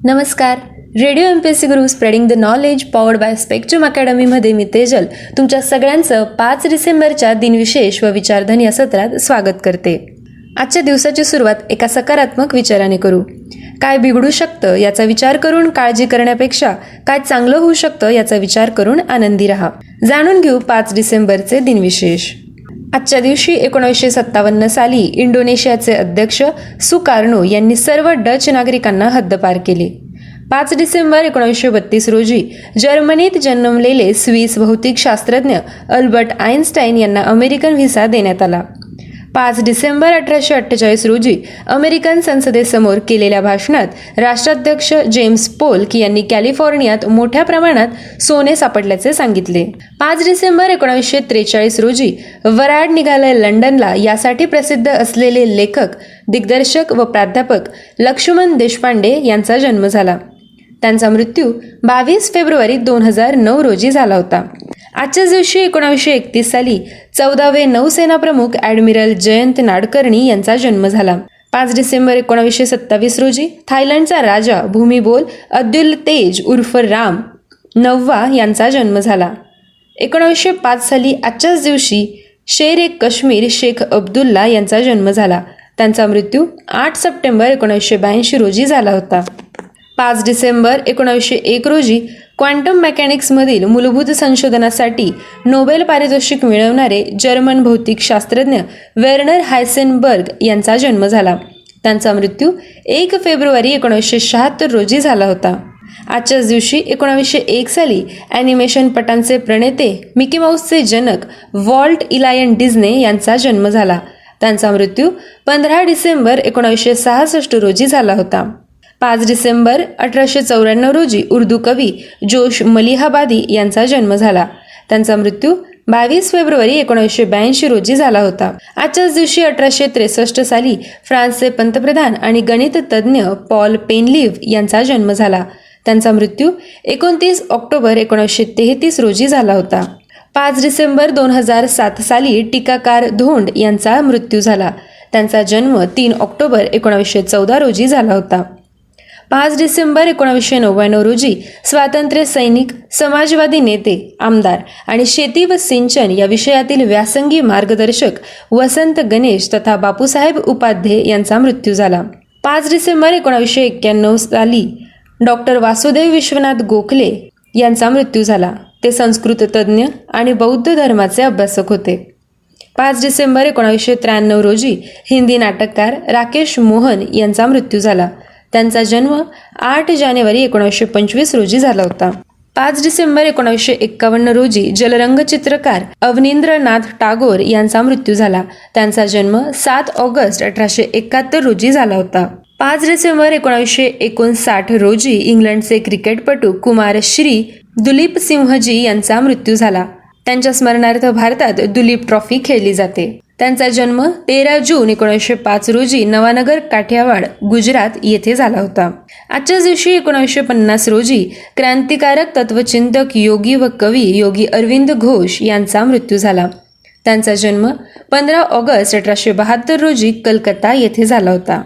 नमस्कार. Radio MPSC Guru spreading the knowledge powered by Spectrum अकॅडमीमध्ये मी तेजल तुमच्या सगळ्यांचं 5 डिसेंबरच्या दिनविशेष व विचारधन या सत्रात स्वागत करते. आजच्या दिवसाची सुरुवात एका सकारात्मक विचाराने करू. काय बिघडू शकतं याचा विचार करून काळजी करण्यापेक्षा काय चांगलं होऊ शकतं याचा विचार करून आनंदी राहा. जाणून घेऊ 5 डिसेंबरचे दिनविशेष. आजच्या दिवशी 1957 साली इंडोनेशियाचे अध्यक्ष सुकार्नो यांनी सर्व डच नागरिकांना हद्दपार केले. 5 डिसेंबर 1932 रोजी जर्मनीत जन्मलेले स्विस भौतिकशास्त्रज्ञ अल्बर्ट आइन्स्टाईन यांना अमेरिकन व्हिसा देण्यात आला. 5 डिसेंबर 1848 रोजी अमेरिकन संसदेसमोर केलेल्या भाषणात राष्ट्राध्यक्ष जेम्स पोल्क यांनी कॅलिफोर्नियात मोठ्या प्रमाणात सोने सापडल्याचे सांगितले. 5 डिसेंबर 1943 रोजी वऱ्हाड निघालंय लंडनला यासाठी प्रसिद्ध असलेले लेखक, दिग्दर्शक व प्राध्यापक लक्ष्मण देशपांडे यांचा जन्म झाला. त्यांचा मृत्यू 22 फेब्रुवारी 2009 रोजी झाला होता. आजच्याच दिवशी 1931 साली 14वे नौसेना प्रमुख ॲडमिरल जयंत नाडकर्णी यांचा जन्म झाला. 5 डिसेंबर 1927 रोजी थायलंडचा राजा भूमिबोल अब्दुल तेज उर्फ राम 9वा यांचा जन्म झाला. 1905 साली आजच्याच दिवशी शेर ए काश्मीर शेख अब्दुल्ला यांचा जन्म झाला. त्यांचा मृत्यू 8 सप्टेंबर 1982 रोजी झाला होता. 5 डिसेंबर 1901 रोजी क्वांटम मेकॅनिक्समधील मूलभूत संशोधनासाठी नोबेल पारितोषिक मिळवणारे जर्मन भौतिकशास्त्रज्ञ वेर्नर हायसेनबर्ग यांचा जन्म झाला. त्यांचा मृत्यू 1 फेब्रुवारी 1976 रोजी झाला होता. आजच्याच दिवशी 1901 साली ॲनिमेशन पटांचे प्रणेते मिकी माऊसचे जनक वॉल्ट इलायन डिझने यांचा जन्म झाला. त्यांचा मृत्यू 15 डिसेंबर 1966 रोजी झाला होता. 5 डिसेंबर 1894 रोजी उर्दू कवी जोश मलिहाबादी यांचा जन्म झाला. त्यांचा मृत्यू 22 फेब्रुवारी 1982 रोजी झाला होता. आजच्याच दिवशी 1863 साली फ्रान्सचे पंतप्रधान आणि गणित तज्ज्ञ पॉल पेनलिव्ह यांचा जन्म झाला. त्यांचा मृत्यू 29 ऑक्टोबर 1933 रोजी झाला होता. 5 डिसेंबर 2007 साली टीकाकार धोंड यांचा मृत्यू झाला. त्यांचा जन्म 3 ऑक्टोबर 1914 रोजी झाला होता. 5 डिसेंबर 1999 रोजी स्वातंत्र्य सैनिक, समाजवादी नेते, आमदार आणि शेती व सिंचन या विषयातील व्यासंगी मार्गदर्शक वसंत गणेश तथा बापूसाहेब उपाध्ये यांचा मृत्यू झाला. 5 डिसेंबर 1991 साली डॉक्टर वासुदेव विश्वनाथ गोखले यांचा मृत्यू झाला. ते संस्कृत तज्ज्ञ आणि बौद्ध धर्माचे अभ्यासक होते. 5 डिसेंबर 1993 रोजी हिंदी नाटककार राकेश मोहन यांचा मृत्यू झाला. त्यांचा जन्म 8 जानेवारी 1925 रोजी झाला होता. 5 डिसेंबर 1951 रोजी जलरंगचित्रकार अवनींद्रनाथ टागोर यांचा मृत्यू झाला. त्यांचा जन्म 7 ऑगस्ट 1871 रोजी झाला होता. 5 डिसेंबर 1959 रोजी इंग्लंडचे क्रिकेटपटू कुमार श्री दुलीप सिंहजी यांचा मृत्यू झाला. त्यांच्या स्मरणार्थ भारतात दुलीप ट्रॉफी खेळली जाते. त्यांचा जन्म 13 जून 1905 रोजी नवानगर, काठियावाड, गुजरात येथे झाला होता. आजच्याच दिवशी 1950 रोजी क्रांतिकारक तत्वचिंतक, योगी व कवी योगी अरविंद घोष यांचा मृत्यू झाला. त्यांचा जन्म 15 ऑगस्ट 1872 रोजी कलकत्ता येथे झाला होता.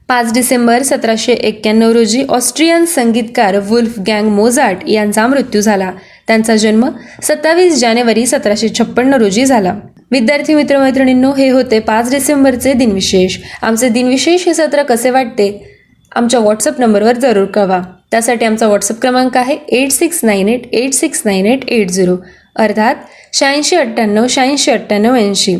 5 डिसेंबर 1791 रोजी ऑस्ट्रियन संगीतकार वुल्फगँग मोझार्ट यांचा मृत्यू झाला. त्यांचा जन्म 27 जानेवारी 1756 रोजी झाला. विद्यार्थी मित्रमैत्रिणींनो, हे होते 5 डिसेंबरचे दिनविशेष. आमचे दिनविशेष हे सत्र कसे वाटते आमच्या व्हॉट्सअप नंबरवर जरूर कळवा. त्यासाठी आमचा व्हॉट्सअप क्रमांक आहे 8698869880 अर्थात 8698869880.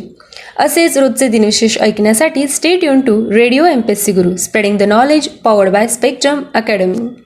असेच रोजचे दिनविशेष ऐकण्यासाठी stay tune to radio MPSC Guru spreading the knowledge powered by Spectrum academy.